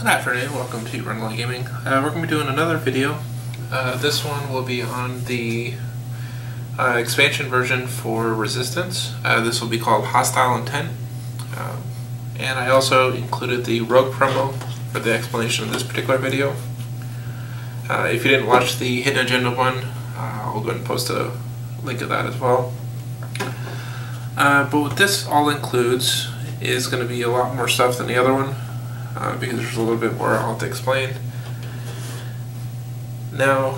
Good afternoon, welcome to Rundlii Gaming. We're going to be doing another video. This one will be on the expansion version for Resistance. This will be called Hostile Intent. And I also included the Rogue promo for the explanation of this particular video. If you didn't watch the Hidden Agenda one, I'll go ahead and post a link of that as well. But what this all includes is going to be a lot more stuff than the other one. Because there's a little bit more I'll have to explain. Now,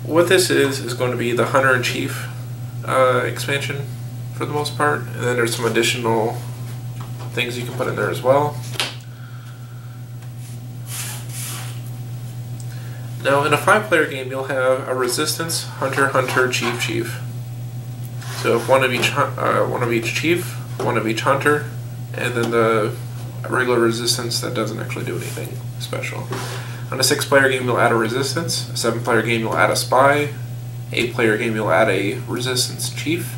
what this is going to be the Hunter-in-Chief expansion for the most part, and then there's some additional things you can put in there as well. Now, in a 5-player game, you'll have a Resistance, Hunter, Hunter, Chief, Chief. So if one of each Chief, one of each Hunter, and then the regular Resistance that doesn't actually do anything special. On a 6-player game, you'll add a Resistance. A 7-player game, you'll add a Spy. 8-player game, you'll add a Resistance Chief.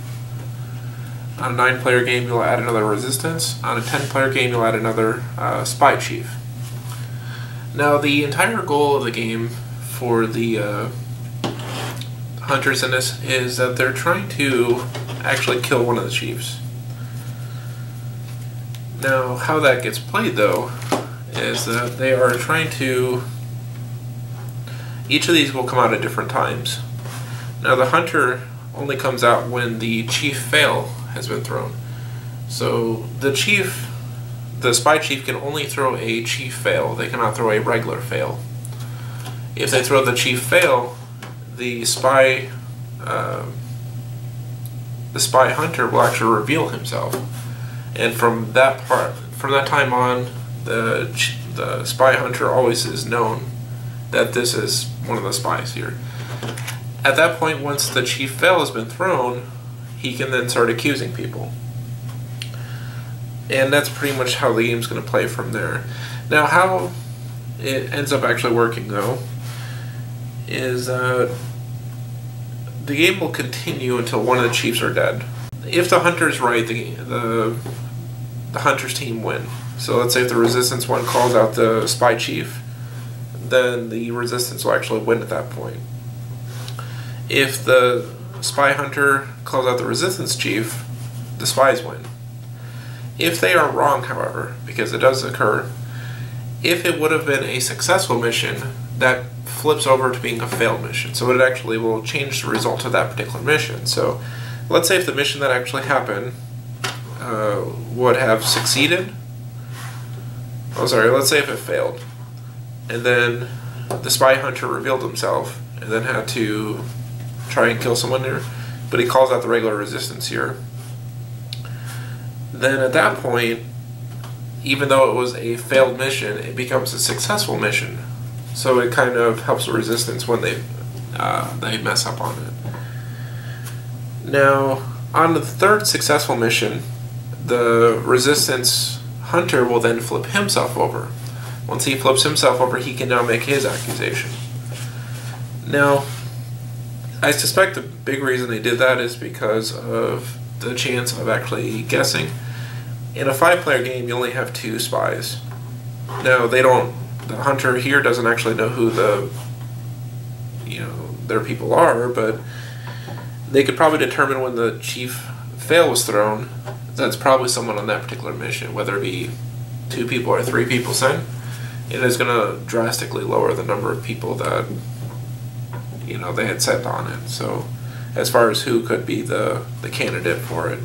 On a 9-player game, you'll add another Resistance. On a 10-player game, you'll add another Spy Chief. Now, the entire goal of the game for the Hunters in this is that they're trying to actually kill one of the Chiefs. Now, how that gets played, though, is that they are trying to... Each of these will come out at different times. Now, the Hunter only comes out when the Chief fail has been thrown. So, the Spy Chief can only throw a Chief fail. They cannot throw a regular fail. If they throw the Chief fail, the Spy Hunter will actually reveal himself. And from that time on, the Spy Hunter always is known that this is one of the spies here. At that point, once the Chief fail has been thrown, he can then start accusing people. And that's pretty much how the game's going to play from there. Now, how it ends up actually working, though, is the game will continue until one of the Chiefs are dead. If the Hunter's right, the Hunter's team win. So let's say if the Resistance one calls out the Spy Chief, then the Resistance will actually win at that point. If the Spy Hunter calls out the Resistance Chief, the Spies win. If they are wrong, however, because it does occur, if it would have been a successful mission, that flips over to being a failed mission. So it actually will change the result of that particular mission. So let's say if the mission that actually happened would have succeeded. Oh, sorry, let's say if it failed. And then the Spy Hunter revealed himself and then had to try and kill someone there, but he calls out the regular Resistance here. Then at that point, even though it was a failed mission, it becomes a successful mission. So it kind of helps the Resistance when they mess up on it. Now, on the third successful mission, the Resistance Hunter will then flip himself over. Once he flips himself over, he can now make his accusation. Now, I suspect the big reason they did that is because of the chance of actually guessing. In a 5-player game, you only have 2 spies. Now, the Hunter here doesn't actually know who their people are, but they could probably determine when the Chief fail was thrown. That's probably someone on that particular mission, whether it be 2 people or 3 people sent. It is going to drastically lower the number of people that they had sent on it. So, as far as who could be the candidate for it.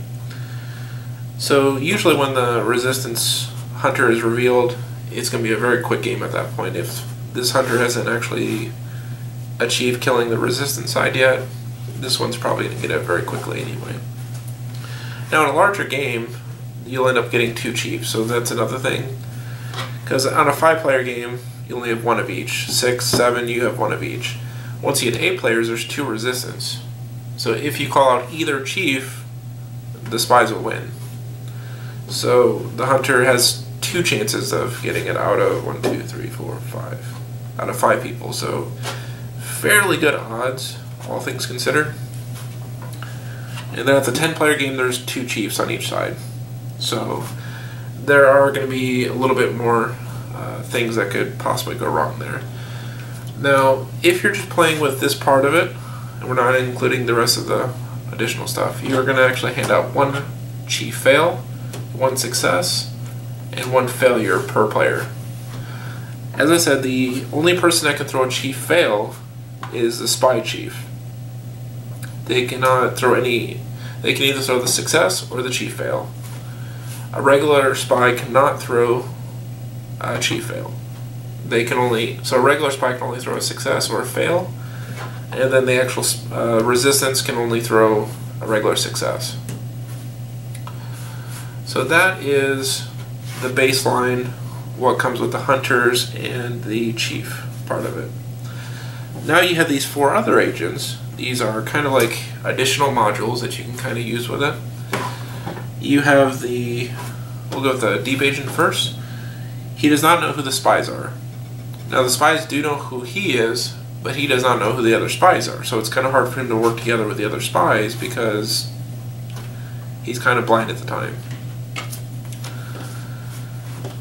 So usually when the Resistance Hunter is revealed, it's going to be a very quick game at that point. If this Hunter hasn't actually achieved killing the Resistance side yet, this one's probably going to get it very quickly anyway. Now in a larger game, you'll end up getting 2 Chiefs, so that's another thing. Because on a 5-player game, you only have 1 of each. 6, 7, you have 1 of each. Once you get 8 players, there's 2 Resistance. So if you call out either Chief, the Spies will win. So the Hunter has 2 chances of getting it out of 1, 2, 3, 4, 5. Out of 5 people, so fairly good odds, all things considered. And then at the 10-player game, there's 2 Chiefs on each side. So there are going to be a little bit more things that could possibly go wrong there. Now, if you're just playing with this part of it, and we're not including the rest of the additional stuff, you're going to actually hand out one chief fail, one success, and one failure per player. As I said, the only person that can throw a chief fail is the spy chief. They cannot throw any. They can either throw the success or the chief fail. A regular spy cannot throw a chief fail. So a regular spy can only throw a success or a fail, and then the actual resistance can only throw a regular success. So that is the baseline, what comes with the hunters and the chief part of it. Now you have these 4 other agents. These are kind of like additional modules that you can kind of use with it. You have we'll go with the deep agent first. He does not know who the spies are. Now the spies do know who he is, but he does not know who the other spies are. So it's kind of hard for him to work together with the other spies because he's kind of blind at the time.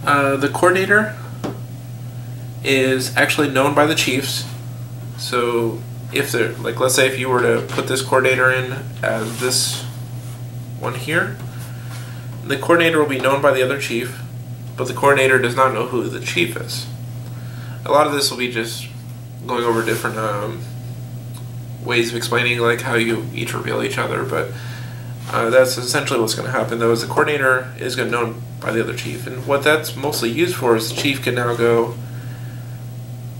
The coordinator is actually known by the chiefs. So if they're, like, let's say if you were to put this coordinator in as this one here, the coordinator will be known by the other chief, but the coordinator does not know who the chief is. A lot of this will be just going over different ways of explaining, like how you each reveal each other, but that's essentially what's going to happen, though, is the coordinator is going to be known by the other chief. And what that's mostly used for is the chief can now go,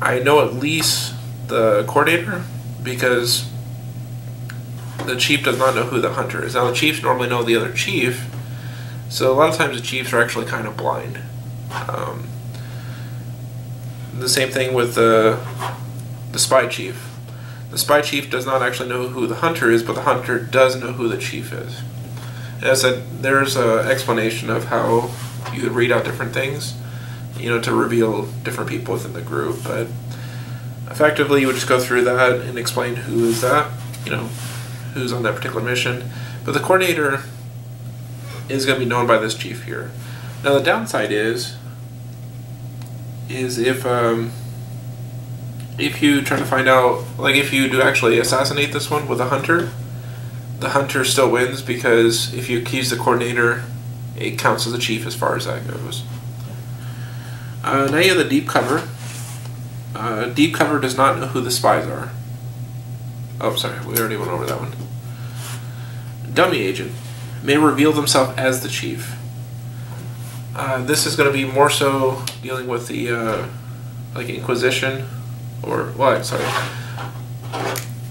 I know at least the coordinator, because the chief does not know who the hunter is. Now the chiefs normally know the other chief, so a lot of times the chiefs are actually kind of blind. The same thing with the spy chief. The spy chief does not actually know who the hunter is, but the hunter does know who the chief is. And as I said, there's an explanation of how you could read out different things, to reveal different people within the group, but effectively you would just go through that and explain who is that, who's on that particular mission. But the coordinator is going to be known by this chief here. Now the downside is if you try to find out, like if you do actually assassinate this one with a hunter, the hunter still wins, because if you accuse the coordinator, it counts as a chief as far as that goes. Now you have the deep cover. Deep cover does not know who the spies are. Oh, sorry, we already went over that one. Dummy agent may reveal themselves as the chief. This is going to be more so dealing with the like Inquisition, or what? Sorry,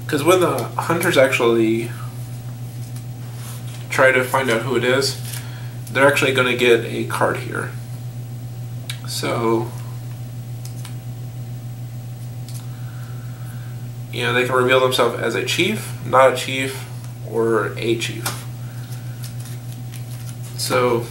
because when the hunters actually try to find out who it is, they're actually going to get a card here. So they can reveal themselves as a chief, not a chief, or a chief. So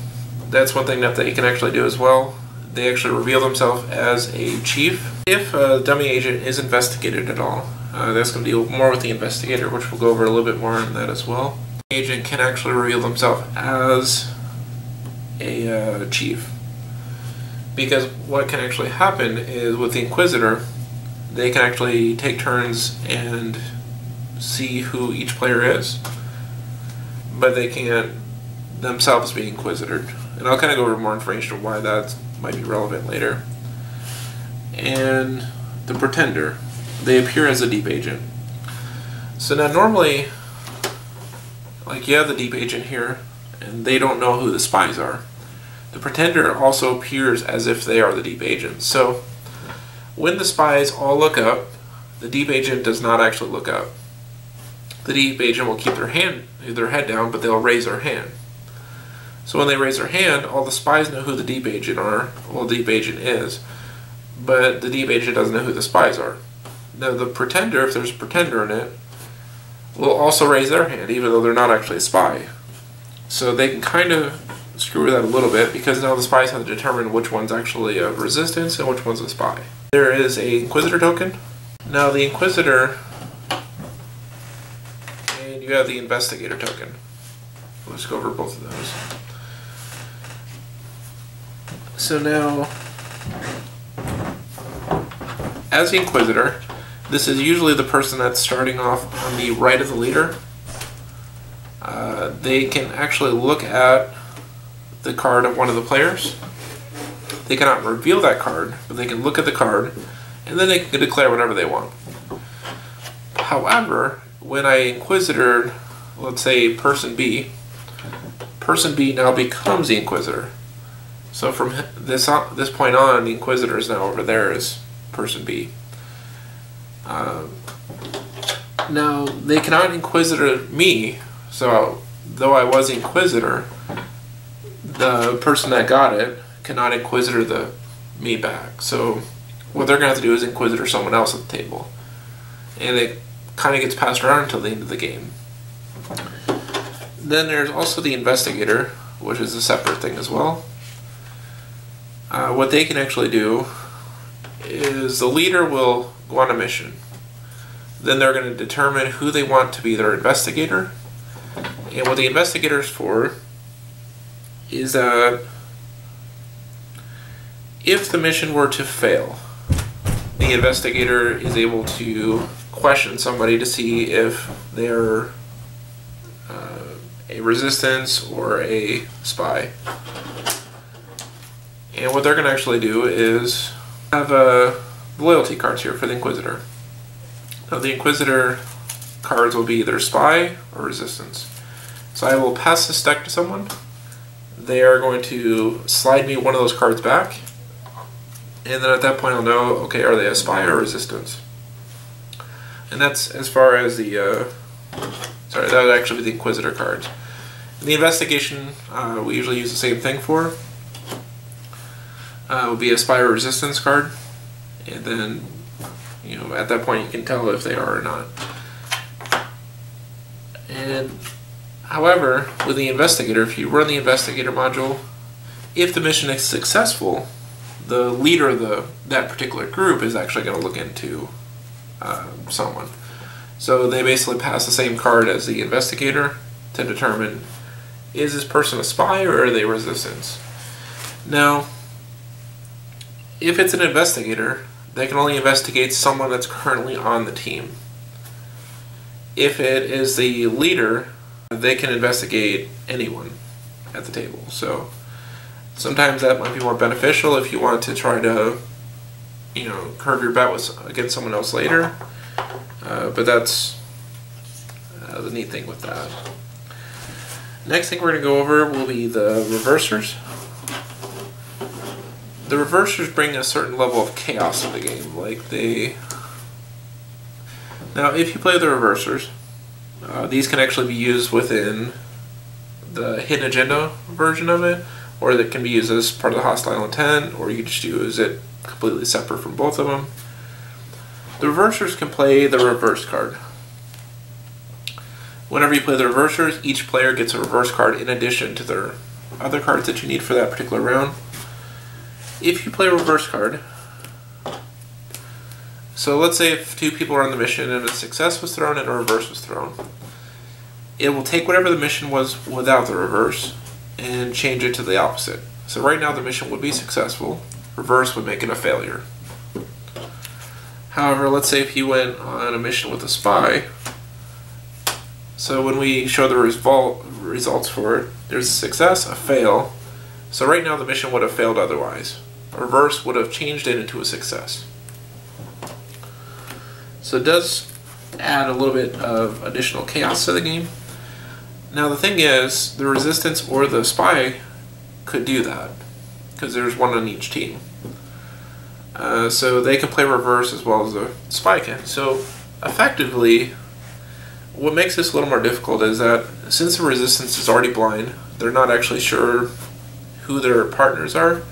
that's one thing that they can actually do as well. They actually reveal themselves as a chief. If a dummy agent is investigated at all, that's going to deal more with the investigator, which we'll go over a little bit more on that as well. The agent can actually reveal themselves as a chief, because what can actually happen is with the inquisitor, they can actually take turns and see who each player is, but they can't themselves be inquisitor. And I'll kind of go over more information on why that might be relevant later. And the pretender, they appear as a deep agent. So now normally, like, you have the deep agent here, and they don't know who the spies are. The pretender also appears as if they are the deep agent. So when the spies all look up, the deep agent does not actually look up. The deep agent will keep their head down, but they'll raise their hand. So when they raise their hand, all the spies know who the deep agent is, but the deep agent doesn't know who the spies are. Now the pretender, if there's a pretender in it, will also raise their hand, even though they're not actually a spy. So they can kind of screw with that a little bit, because now the spies have to determine which one's actually a resistance and which one's a spy. There is a Inquisitor token. Now the Inquisitor, and you have the Investigator token. Let's go over both of those. So now, As the inquisitor, this is usually the person that's starting off on the right of the leader. They can actually look at the card of one of the players. They cannot reveal that card, but they can look at the card, and then they can declare whatever they want. However, when I inquisitor, let's say person B now becomes the inquisitor. So from this point on, the inquisitor is now over there as person B. Now, they cannot inquisitor me, so though I was inquisitor, the person that got it cannot inquisitor me back. So what they're going to have to do is inquisitor someone else at the table. And it kind of gets passed around until the end of the game. Then there's also the investigator, which is a separate thing as well. What they can actually do is the leader will go on a mission. Then they're going to determine who they want to be their investigator. And what the investigator is for is that if the mission were to fail, the investigator is able to question somebody to see if they're a resistance or a spy. And what they're going to actually do is have loyalty cards here for the inquisitor. Now the inquisitor cards will be either spy or resistance. So I will pass this deck to someone. They are going to slide me one of those cards back, and then at that point I'll know, okay, are they a spy or resistance? And that's as far as the sorry, that would actually be the inquisitor cards. The investigation we usually use the same thing for. Would be a spy or resistance card, and then at that point you can tell if they are or not. And however, with the investigator, if you run the investigator module, if the mission is successful, the leader of that particular group is actually going to look into someone. So they basically pass the same card as the investigator to determine, is this person a spy or are they resistance? Now, if it's an investigator, they can only investigate someone that's currently on the team. If it is the leader, they can investigate anyone at the table. So sometimes that might be more beneficial if you want to try to, curve your bet against someone else later. But that's the neat thing with that. Next thing we're going to go over will be the reversers. The reversers bring a certain level of chaos to the game. Now, if you play the reversers, these can actually be used within the hidden agenda version of it, or that can be used as part of the hostile intent, or you can just use it completely separate from both of them. The reversers can play the reverse card. Whenever you play the reversers, each player gets a reverse card in addition to their other cards that you need for that particular round. If you play a reverse card, so let's say if two people are on the mission and a success was thrown and a reverse was thrown, it will take whatever the mission was without the reverse and change it to the opposite. So right now the mission would be successful, reverse would make it a failure. However, let's say if you went on a mission with a spy, so when we show the results for it, there's a success, a fail. So right now the mission would have failed otherwise. A reverse would have changed it into a success. So it does add a little bit of additional chaos to the game. Now the thing is, the resistance or the spy could do that, because there's one on each team. So they can play reverse as well as the spy can. So effectively, what makes this a little more difficult is that since the resistance is already blind, they're not actually sure who their partners are.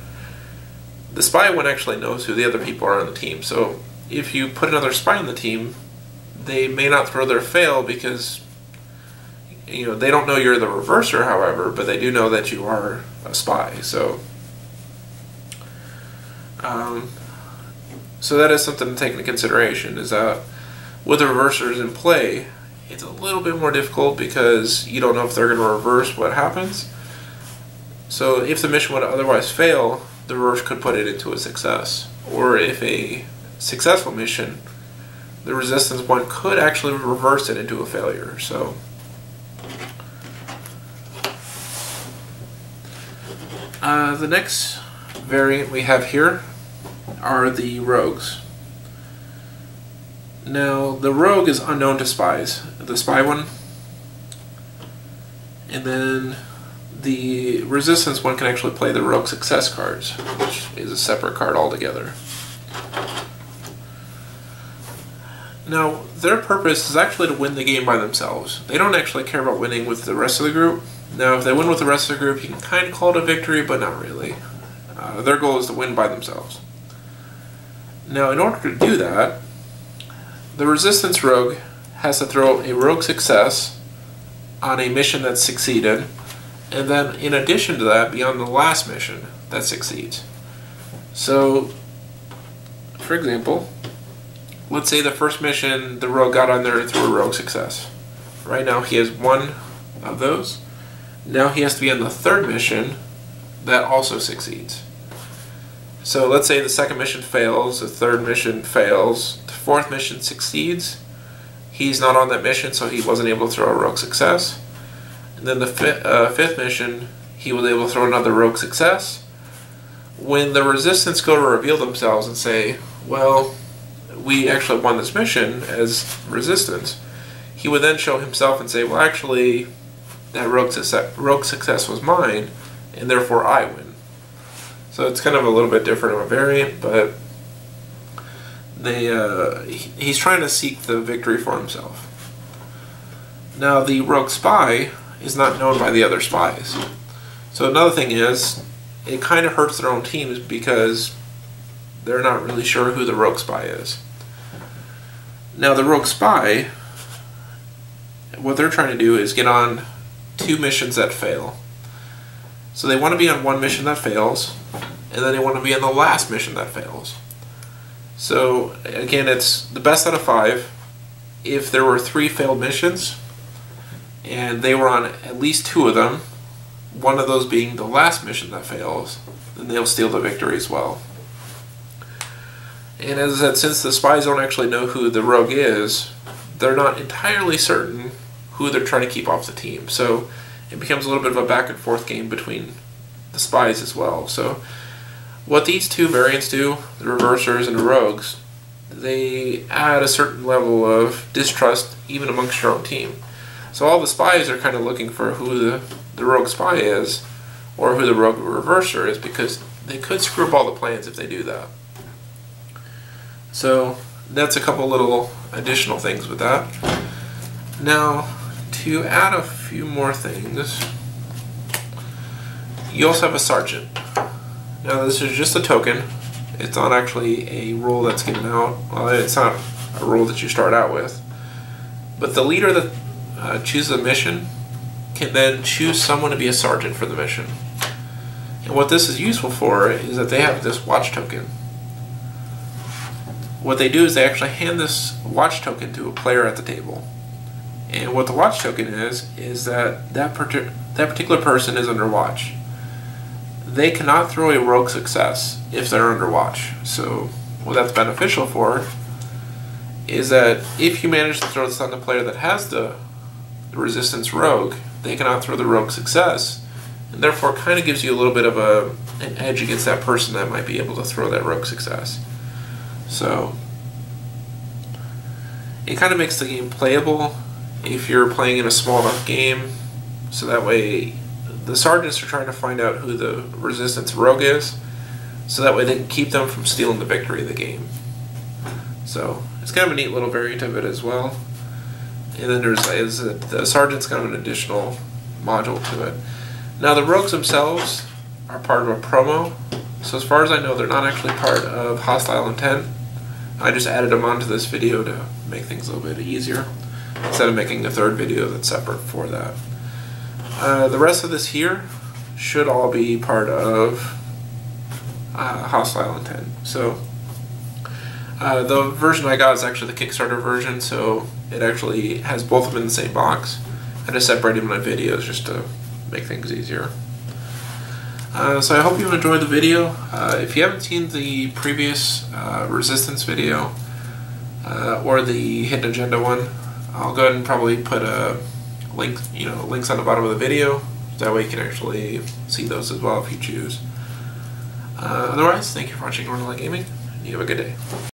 The spy one actually knows who the other people are on the team. So if you put another spy on the team, they may not throw their fail because they don't know you're the reverser, however, but they do know that you are a spy. So so that is something to take into consideration, is that with the reversers in play, it's a little bit more difficult because you don't know if they're going to reverse what happens. So if the mission would otherwise fail, the reverse could put it into a success. Or if a successful mission, the resistance one could actually reverse it into a failure. So the next variant we have here are the rogues. Now the rogue is unknown to spies, the spy one, and then the resistance one can actually play the rogue success cards, which is a separate card altogether. Now, their purpose is actually to win the game by themselves. They don't actually care about winning with the rest of the group. Now, if they win with the rest of the group, you can kind of call it a victory, but not really. Their goal is to win by themselves. Now, in order to do that, the resistance rogue has to throw a rogue success on a mission that succeeded, and then in addition to that, be on the last mission that succeeds. So, for example, let's say the first mission the rogue got on there and threw a rogue success. Right now he has one of those. Now he has to be on the third mission that also succeeds. So let's say the second mission fails, the third mission fails, the fourth mission succeeds. He's not on that mission, so he wasn't able to throw a rogue success. And then the fifth mission, he was able to throw another rogue success. When the resistance go to reveal themselves and say, well, we actually won this mission as resistance, he would then show himself and say, well, actually, that rogue success was mine, and therefore I win. So it's kind of a little bit different of a variant, but he's trying to seek the victory for himself. Now, the rogue spy is not known by the other spies. So another thing is, it kind of hurts their own teams because they're not really sure who the rogue spy is. Now, the rogue spy, what they're trying to do is get on 2 missions that fail. So they want to be on one mission that fails, and then they want to be on the last mission that fails. So again, it's the best out of 5. If there were 3 failed missions, and they were on at least 2 of them, one of those being the last mission that fails, then they'll steal the victory as well. And as I said, since the spies don't actually know who the rogue is, they're not entirely certain who they're trying to keep off the team. So it becomes a little bit of a back and forth game between the spies as well. So what these 2 variants do, the reversers and the rogues, they add a certain level of distrust even amongst your own team. So all the spies are kind of looking for who the rogue spy is, or who the rogue reverser is, because they could screw up all the plans if they do that. So that's a couple little additional things with that. Now, to add a few more things, you also have a sergeant. Now, this is just a token. It's not actually a role that's given out. Well, it's not a role that you start out with. But the leader that chooses a mission can then choose someone to be a sergeant for the mission. And what this is useful for is that they have this watch token. What they do is they actually hand this watch token to a player at the table. And what the watch token is that particular person is under watch. They cannot throw a rogue success if they're under watch. So what that's beneficial for is that if you manage to throw this on the player that has the resistance rogue, they cannot throw the rogue success, and therefore it kind of gives you a little bit of an edge against that person that might be able to throw that rogue success. So it kind of makes the game playable if you're playing in a small enough game, so that way the sergeants are trying to find out who the resistance rogue is, so that way they can keep them from stealing the victory of the game. So it's kind of a neat little variant of it as well. And then the sergeant's kind of an additional module to it. Now, the rogues themselves are part of a promo, so as far as I know, they're not actually part of Hostile Intent. I just added them onto this video to make things a little bit easier, instead of making a third video that's separate for that. The rest of this here should all be part of Hostile Intent. So the version I got is actually the Kickstarter version, so it actually has both of them in the same box. I just separated my videos just to make things easier. So I hope you enjoyed the video. If you haven't seen the previous resistance video or the hidden agenda one, I'll go ahead and probably put a link, links on the bottom of the video. That way you can actually see those as well if you choose. Otherwise, thank you for watching Rundlii Gaming, and you have a good day.